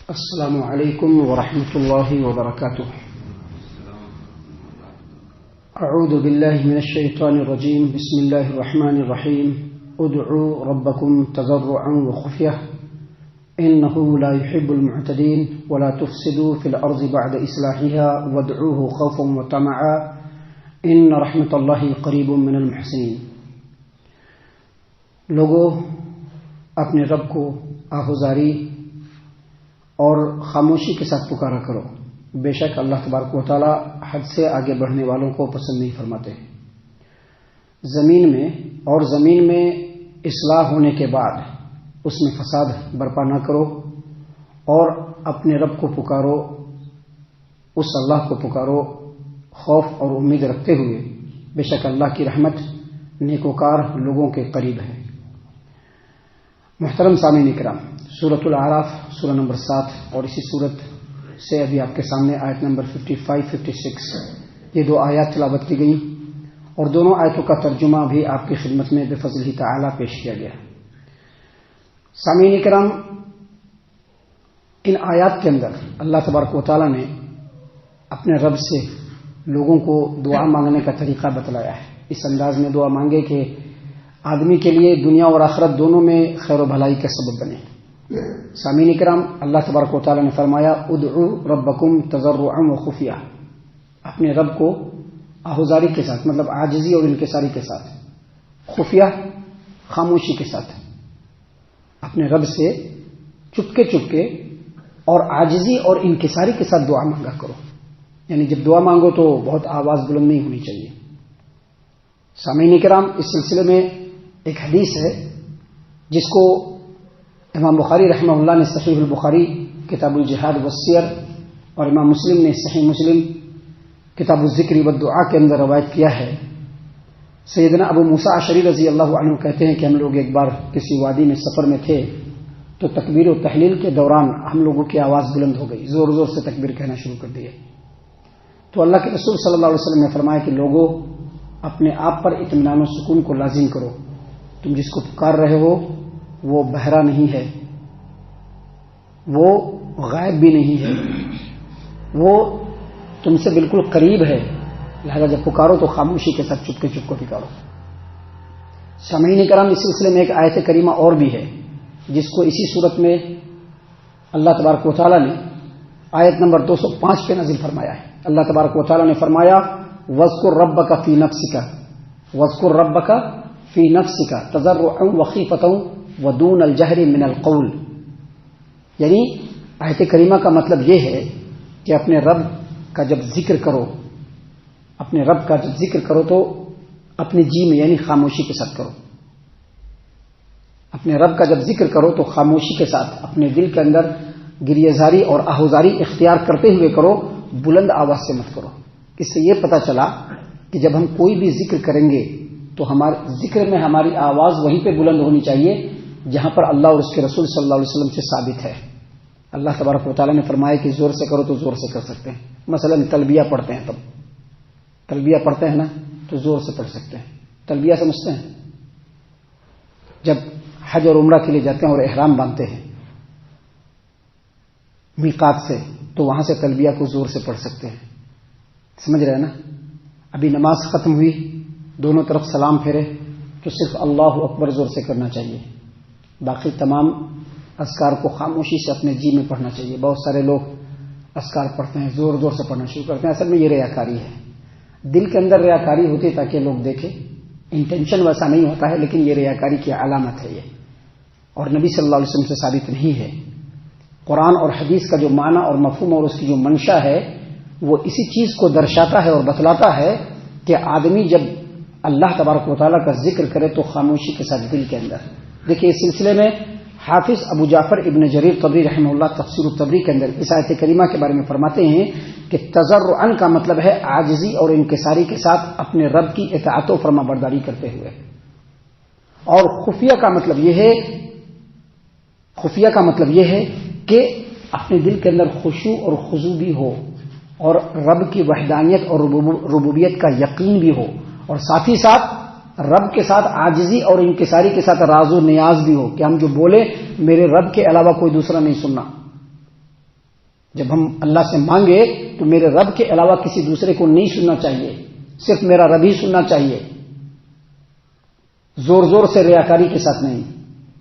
السلام علیکم ورحمۃ اللہ وبرکاتہ۔ اعوذ باللہ من الشیطان الرجیم، بسم اللہ الرحمن الرحیم۔ ادعوا ربکم تضرعا وخفیہ انہ لا يحب المعتدین ولا تفسدوا فی الارض بعد اصلاحها وادعوه خوفا وطمعا ان رحمت اللہ قریب من المحسنین۔ لوگوں، اپنے رب کو آہوزاری اور خاموشی کے ساتھ پکارا کرو، بے شک اللہ تبارک و تعالی حد سے آگے بڑھنے والوں کو پسند نہیں فرماتے۔ زمین میں اصلاح ہونے کے بعد اس میں فساد برپا نہ کرو اور اپنے رب کو پکارو، اس اللہ کو پکارو خوف اور امید رکھتے ہوئے، بے شک اللہ کی رحمت نیکوکار لوگوں کے قریب ہے۔ محترم سامعین کرام، سورۃ الاعراف سورہ نمبر 7 اور اسی سورت سے ابھی آپ کے سامنے آیت نمبر 55-56 یہ دو آیات تلاوت کی گئی اور دونوں آیتوں کا ترجمہ بھی آپ کی خدمت میں بفضلہ تعالی پیش کیا گیا۔ سامعین کرام، ان آیات کے اندر اللہ تبارک و تعالی نے اپنے رب سے لوگوں کو دعا مانگنے کا طریقہ بتلایا ہے۔ اس انداز میں دعا مانگے کہ آدمی کے لیے دنیا اور آخرت دونوں میں خیر و بھلائی کا سبب بنے۔ سامعین کرام، اللہ تبارک و تعالی نے فرمایا ادعوا ربکم تضرعا وخفیہ، اپنے رب کو آہوزاری کے ساتھ، مطلب عاجزی اور انکساری کے ساتھ، خفیہ خاموشی کے ساتھ اپنے رب سے چپکے اور عاجزی اور انکساری کے ساتھ دعا مانگا کرو۔ یعنی جب دعا مانگو تو بہت آواز بلند نہیں ہونی چاہیے۔ سامعین کرام، اس سلسلے میں ایک حدیث ہے جس کو امام بخاری رحمہ اللہ نے صحیح البخاری کتاب الجہاد والسیر اور امام مسلم نے صحیح مسلم کتاب الذکر والدعاء کے اندر روایت کیا ہے۔ سیدنا ابو موسیٰ اشعری رضی اللہ عنہ کہتے ہیں کہ ہم لوگ ایک بار کسی وادی میں سفر میں تھے تو تکبیر و تحلیل کے دوران ہم لوگوں کی آواز بلند ہو گئی، زور زور سے تکبیر کہنا شروع کر دیے۔ تو اللہ کے رسول صلی اللہ علیہ وسلم نے فرمایا کہ لوگوں، اپنے آپ پر اطمینان و سکون کو لازم کرو، تم جس کو پکار رہے ہو وہ بہرا نہیں ہے، وہ غائب بھی نہیں ہے، وہ تم سے بالکل قریب ہے، لہذا جب پکارو تو خاموشی کے ساتھ چپکے پکارو۔ سامعین کرام، اس سلسلے میں ایک آیت کریمہ اور بھی ہے جس کو اسی صورت میں اللہ تبارک و تعالی نے آیت نمبر 205 پہ نازل فرمایا ہے۔ اللہ تبارک و تعالی نے فرمایا وَاذْكُرْ رَبَّكَ فِي نَفْسِكَ وَاذْكُرْ رَبَّكَ فِي نَفْسِكَ تَضَرُّعًا وَخِيفَةً وَدُونَ الْجَهْرِ مِنَ الْقَوْلِ، یعنی آیت کریمہ کا مطلب یہ ہے کہ اپنے رب کا جب ذکر کرو تو اپنے جی میں یعنی خاموشی کے ساتھ کرو۔ اپنے رب کا جب ذکر کرو تو خاموشی کے ساتھ اپنے دل کے اندر گریہ زاری اور آہوزاری اختیار کرتے ہوئے کرو، بلند آواز سے مت کرو۔ اس سے یہ پتہ چلا کہ جب ہم کوئی بھی ذکر کریں گے تو ہمارے ذکر میں ہماری آواز وہیں پہ بلند ہونی چاہیے جہاں پر اللہ اور اس کے رسول صلی اللہ علیہ وسلم سے ثابت ہے۔ اللہ تبارک و تعالیٰ نے فرمایا کہ زور سے کرو تو زور سے کر سکتے ہیں۔ مثلا تلبیہ پڑھتے ہیں، تلبیہ پڑھتے ہیں نا تو زور سے پڑھ سکتے ہیں۔ تلبیہ سمجھتے ہیں؟ جب حج اور عمرہ کے لیے جاتے ہیں اور احرام باندھتے ہیں میقات سے تو وہاں سے تلبیہ کو زور سے پڑھ سکتے ہیں، سمجھ رہے ہیں نا؟ ابھی نماز ختم ہوئی، دونوں طرف سلام پھیرے تو صرف اللہ اکبر زور سے کرنا چاہیے، باقی تمام اذکار کو خاموشی سے اپنے جی میں پڑھنا چاہیے۔ بہت سارے لوگ اذکار پڑھتے ہیں، زور زور سے پڑھنا شروع کرتے ہیں، اصل میں یہ ریاکاری ہے۔ دل کے اندر ریاکاری ہوتی ہے تاکہ لوگ دیکھیں، انٹینشن ویسا نہیں ہوتا ہے، لیکن یہ ریاکاری کی علامت ہے یہ، اور نبی صلی اللہ علیہ وسلم سے ثابت نہیں ہے۔ قرآن اور حدیث کا جو معنی اور مفہوم اور اس کی جو منشا ہے وہ اسی چیز کو درشاتا ہے اور بتلاتا ہے کہ آدمی جب اللہ تبارک و تعالیٰ کا ذکر کرے تو خاموشی کے ساتھ دل کے اندر۔ دیکھیے، اس سلسلے میں حافظ ابو جعفر ابن جریر طبری رحمہ اللہ تفسیر الطبری کے اندر اس آیت کریمہ کے بارے میں فرماتے ہیں کہ تضرعاً کا مطلب ہے عاجزی اور انکساری کے ساتھ اپنے رب کی اطاعت و فرما برداری کرتے ہوئے، اور خفیہ کا مطلب یہ ہے کہ اپنے دل کے اندر خشوع اور خضوع بھی ہو اور رب کی وحدانیت اور ربوبیت کا یقین بھی ہو، اور ساتھ ہی ساتھ رب کے ساتھ عاجزی اور انکساری کے ساتھ راز و نیاز بھی ہو کہ ہم جو بولے میرے رب کے علاوہ کوئی دوسرا نہیں سننا، جب ہم اللہ سے مانگے تو میرے رب کے علاوہ کسی دوسرے کو نہیں سننا چاہیے، صرف میرا رب ہی سننا چاہیے، زور زور سے ریاکاری کے ساتھ نہیں۔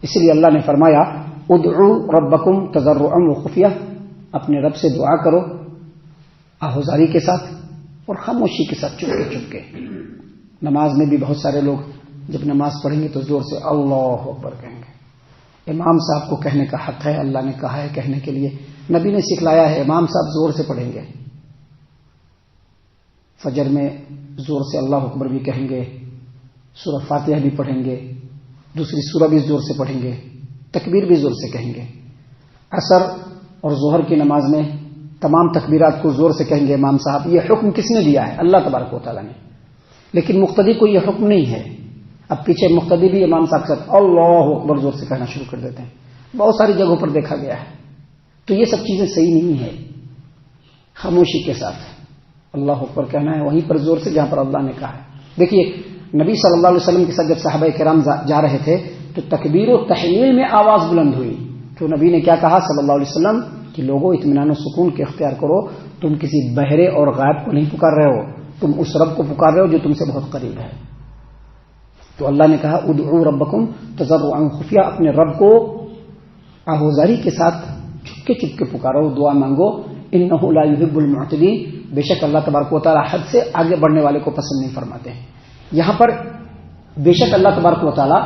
اس لیے اللہ نے فرمایا ادعوا ربکم تضرعا وخفیہ، اپنے رب سے دعا کرو آہوزاری کے ساتھ اور خاموشی کے ساتھ، چپ کے چپ کے۔ نماز میں بھی بہت سارے لوگ جب نماز پڑھیں گے تو زور سے اللہ اکبر کہیں گے۔ امام صاحب کو کہنے کا حق ہے، اللہ نے کہا ہے کہنے کے لیے، نبی نے سکھلایا ہے، امام صاحب زور سے پڑھیں گے، فجر میں زور سے اللہ اکبر بھی کہیں گے، سورہ فاتحہ بھی پڑھیں گے، دوسری سورہ بھی زور سے پڑھیں گے، تکبیر بھی زور سے کہیں گے۔ عصر اور ظہر کی نماز میں تمام تکبیرات کو زور سے کہیں گے امام صاحب۔ یہ حکم کس نے دیا ہے؟ اللہ تبارک و تعالیٰ نے، لیکن مقتدی کو یہ حکم نہیں ہے۔ اب پیچھے مقتدی بھی امام صاحب کے ساتھ اللہ اکبر زور سے کہنا شروع کر دیتے ہیں، بہت ساری جگہوں پر دیکھا گیا ہے۔ تو یہ سب چیزیں صحیح نہیں ہے۔ خاموشی کے ساتھ اللہ اکبر کہنا ہے وہیں پر زور سے جہاں پر اللہ نے کہا ہے۔ دیکھیے نبی صلی اللہ علیہ وسلم کے ساتھ جب صحابہ کرام جا رہے تھے تو تکبیر و تحلیل میں آواز بلند ہوئی، تو نبی نے کیا کہا صلی اللہ علیہ وسلم کہ لوگوں اطمینان و سکون کے اختیار کرو، تم کسی بہرے اور غائب کو نہیں پکار رہے ہو، تم اس رب کو پکار رہے ہو جو تم سے بہت قریب ہے۔ تو اللہ نے کہا ادعوا ربکم تضرعا خفیہ، اپنے رب کو آہوزاری کے ساتھ چپ کے پکارو، دعا مانگو، انہ لا یحب المعتدین، بے شک اللہ تبارک و تعالی حد سے آگے بڑھنے والے کو پسند نہیں فرماتے ہیں۔ یہاں پر بے شک اللہ تبارک و تعالی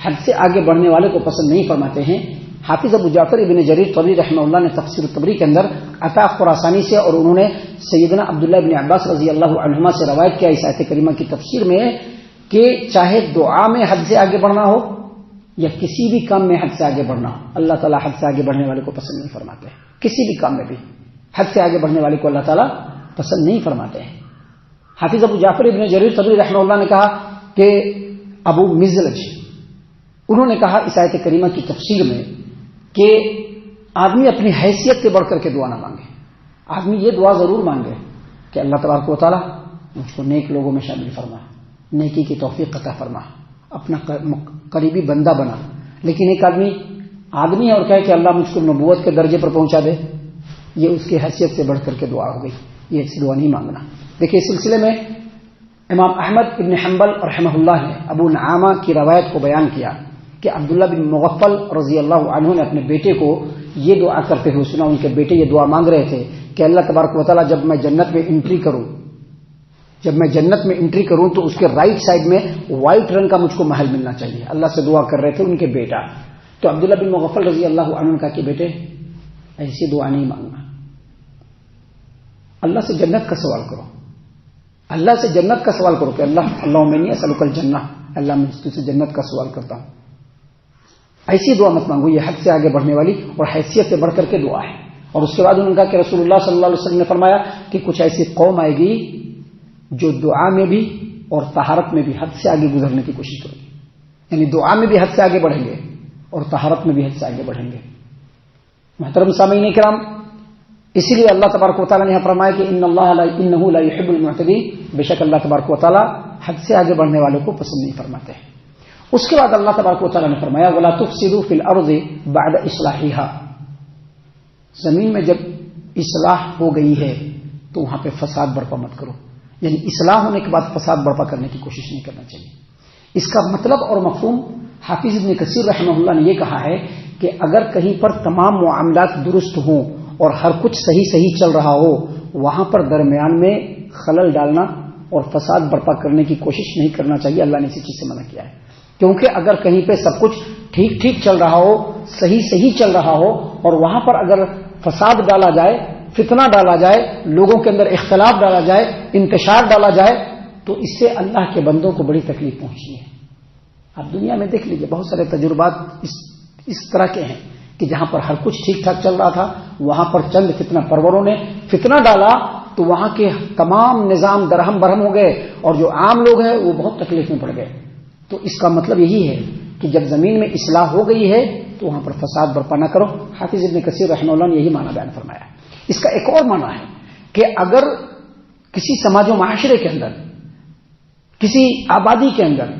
حد سے آگے بڑھنے والے کو پسند نہیں فرماتے ہیں۔ حافظ ابو جعفر ابن جریر طبری رحمہ اللہ نے تفسیر الطبری کے اندر عطا خراسانی سے اور انہوں نے سیدنا عبداللہ ابن عباس رضی اللہ عنہما سے روایت کیا اس آیت کریمہ کی تفسیر میں کہ چاہے دعا میں حد سے آگے بڑھنا ہو یا کسی بھی کام میں حد سے آگے بڑھنا ہو، اللہ تعالیٰ حد سے آگے بڑھنے والے کو پسند نہیں فرماتے ہیں۔ کسی بھی کام میں بھی حد سے آگے بڑھنے والے کو اللہ تعالیٰ پسند نہیں فرماتے ہیں۔ حافظ ابو جعفر ابن جریر طبری رحمہ اللہ نے کہا کہ ابو مزلج انہوں نے کہا اس آیت کریمہ کی تفسیر میں کہ آدمی اپنی حیثیت سے بڑھ کر کے دعا نہ مانگے، آدمی یہ دعا ضرور مانگے کہ اللہ تبارک و تعالیٰ مجھ کو نیک لوگوں میں شامل فرما، نیکی کی توفیق عطا فرما، اپنا قریبی بندہ بنا۔ لیکن ایک آدمی ہے اور کہے کہ اللہ مجھ کو نبوت کے درجے پر پہنچا دے، یہ اس کی حیثیت سے بڑھ کر کے دعا ہو گئی، یہ ایسی دعا نہیں مانگنا۔ دیکھیے اس سلسلے میں امام احمد ابن حنبل رحمہ اللہ نے ابو نعامہ کی روایت کو بیان کیا کہ عبداللہ بن مغفل رضی اللہ عنہ نے اپنے بیٹے کو یہ دعا کرتے ہوئے سنا۔ ان کے بیٹے یہ دعا مانگ رہے تھے کہ اللہ تبارک و تعالیٰ جب میں جنت میں انٹری کروں تو اس کے رائٹ سائڈ میں وائٹ رنگ کا مجھ کو محل ملنا چاہیے۔ اللہ سے دعا کر رہے تھے ان کے بیٹا۔ تو عبداللہ بن مغفل رضی اللہ عنہ نے کہا کہ بیٹے ایسی دعا نہیں مانگنا، اللہ سے جنت کا سوال کرو، اللہ سے جنت کا سوال کرو کہ اللہم انی اسألک الجنہ، اللہ میں تجھ سے جنت کا سوال کرتا ہوں۔ ایسی دعا مت مانگو، یہ حد سے آگے بڑھنے والی اور حیثیت سے بڑھ کر کے دعا ہے۔ اور اس کے بعد انہوں نے کہا کہ رسول اللہ صلی اللہ علیہ وسلم نے فرمایا کہ کچھ ایسی قوم آئے گی جو دعا میں بھی اور طہارت میں بھی حد سے آگے گزرنے کی کوشش کرے گی، یعنی دعا میں بھی حد سے آگے بڑھیں گے اور طہارت میں بھی حد سے آگے بڑھیں گے۔ محترم سامعین کرام، اسی لیے اللہ تبارک و تعالیٰ نے فرمایا کہ انہ لا یحب المعتدین، بے شک اللہ تبارک و تعالیٰ حد سے آگے بڑھنے والوں کو پسند نہیں فرماتے ہیں۔ اس کے بعد اللہ تبارک و تعالیٰ نے فرمایا وَلَا تُفْسِدُوا فِي الْأَرْضِ بَعْدَ إِصْلَاحِهَا، زمین میں جب اصلاح ہو گئی ہے تو وہاں پہ فساد برپا مت کرو، یعنی اصلاح ہونے کے بعد فساد برپا کرنے کی کوشش نہیں کرنا چاہیے۔ اس کا مطلب اور مفہوم حافظ ابن کثیر رحمہ اللہ نے یہ کہا ہے کہ اگر کہیں پر تمام معاملات درست ہوں اور ہر کچھ صحیح چل رہا ہو، وہاں پر درمیان میں خلل ڈالنا اور فساد برپا کرنے کی کوشش نہیں کرنا چاہیے۔ اللہ نے اسی چیز سے منع کیا ہے، کیونکہ اگر کہیں پہ سب کچھ ٹھیک چل رہا ہو، صحیح چل رہا ہو، اور وہاں پر اگر فساد ڈالا جائے، فتنہ ڈالا جائے، لوگوں کے اندر اختلاف ڈالا جائے، انتشار ڈالا جائے، تو اس سے اللہ کے بندوں کو بڑی تکلیف پہنچی ہے۔ آپ دنیا میں دیکھ لیجئے، بہت سارے تجربات اس طرح کے ہیں کہ جہاں پر ہر کچھ ٹھیک ٹھاک چل رہا تھا، وہاں پر چند فتنہ پروروں نے فتنہ ڈالا تو وہاں کے تمام نظام درہم برہم ہو گئے، اور جو عام لوگ ہیں وہ بہت تکلیف میں پڑ گئے۔ تو اس کا مطلب یہی ہے کہ جب زمین میں اصلاح ہو گئی ہے تو وہاں پر فساد برپا نہ کرو۔ حافظ ابن کثیر رحمہ اللہ نے یہی معنی بیان فرمایا۔ اس کا ایک اور معنی ہے کہ اگر کسی سماج و معاشرے کے اندر، کسی آبادی کے اندر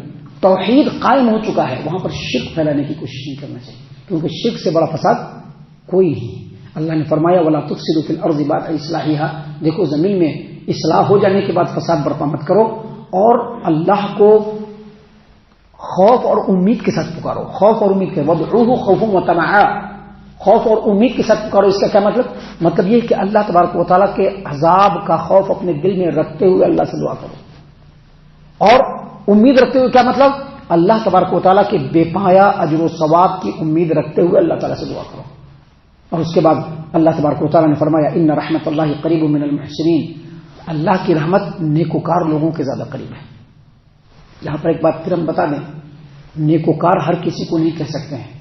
توحید قائم ہو چکا ہے، وہاں پر شرک پھیلانے کی کوشش نہیں کرنا چاہیے، کیونکہ شرک سے بڑا فساد کوئی نہیں۔ اللہ نے فرمایا ولا تفسدوا فی الارض بعد اصلاحها، دیکھو زمین میں اصلاح ہو جانے کے بعد فساد برپا مت کرو، اور اللہ کو خوف اور امید کے ساتھ پکارو، خوف اور امید کے وادعوه خوفا وطمعا، خوف اور امید کے ساتھ پکارو۔ اس کا کیا مطلب یہ کہ اللہ تبارک و تعالیٰ کے عذاب کا خوف اپنے دل میں رکھتے ہوئے اللہ سے دعا کرو، اور امید رکھتے ہوئے کیا مطلب اللہ تبارک و تعالیٰ کے بے پایا اجر و ثواب کی امید رکھتے ہوئے اللہ تعالیٰ سے دعا کرو۔ اور اس کے بعد اللہ تبارک و تعالیٰ نے فرمایا ان رحمت اللہ قریب من المحسنین، اللہ کی رحمت نیکوکار لوگوں کے زیادہ قریب ہے۔ یہاں پر ایک بات پھر ہم بتا دیں، نیکوکار ہر کسی کو نہیں کہہ سکتے ہیں۔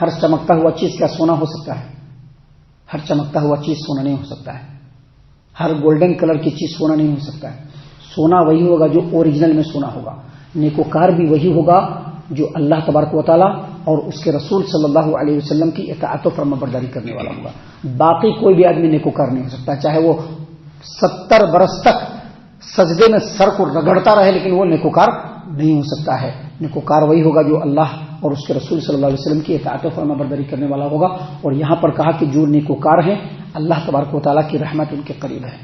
ہر چمکتا ہوا چیز کیا سونا ہو سکتا ہے؟ ہر چمکتا ہوا چیز سونا نہیں ہو سکتا ہے۔ ہر گولڈن کلر کی چیز سونا نہیں ہو سکتا ہے۔ سونا وہی ہوگا جو اوریجنل میں سونا ہوگا، نیکوکار بھی وہی ہوگا جو اللہ تبارک و تعالیٰ اور اس کے رسول صلی اللہ علیہ وسلم کی اطاعت و فرما برداری کرنے والا ہوگا۔ باقی کوئی بھی آدمی نیکوکار نہیں ہو سکتا، چاہے وہ 70 برس تک سجدے میں سر کو رگڑتا رہے، لیکن وہ نیکوکار نہیں ہو سکتا ہے۔ نیکوکار وہی ہوگا جو اللہ اور اس کے رسول صلی اللہ علیہ وسلم کی اطاعت و فرما برداری کرنے والا ہوگا۔ اور یہاں پر کہا کہ جو نیکوکار ہیں اللہ تبارک و تعالیٰ کی رحمت ان کے قریب ہے،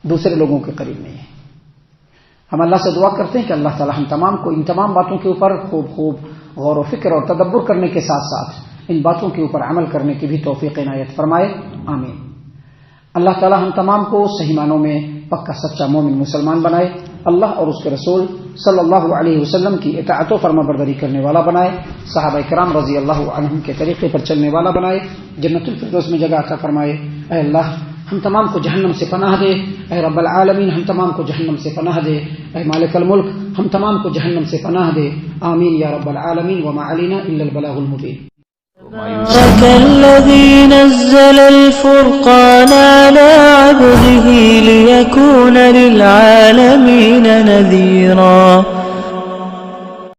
دوسرے لوگوں کے قریب نہیں ہے۔ ہم اللہ سے دعا کرتے ہیں کہ اللہ تعالیٰ ہم تمام کو ان تمام باتوں کے اوپر خوب غور و فکر اور تدبر کرنے کے ساتھ ساتھ ان باتوں کے اوپر عمل کرنے کی بھی توفیق عنایت فرمائے، آمین۔ اللہ تعالیٰ ہم تمام کو صحیح معنوں میں پکا سچا مومن مسلمان بنائے، اللہ اور اس کے رسول صلی اللہ علیہ وسلم کی اطاعت و فرما برداری کرنے والا بنائے، صحابہ کرام رضی اللہ عنہم کے طریقے پر چلنے والا بنائے، جنت الفردوس میں جگہ عطا فرمائے۔ اے اللہ ہم تمام کو جہنم سے پناہ دے، اے رب العالمین ہم تمام کو جہنم سے پناہ دے، اے مالک الملک ہم تمام کو جہنم سے پناہ دے، آمین یا رب العالمین۔ وما علینا الا البلاغ المبین۔ تبارك الذي نزل الفرقان على عبده ليكون للعالمين نذيرا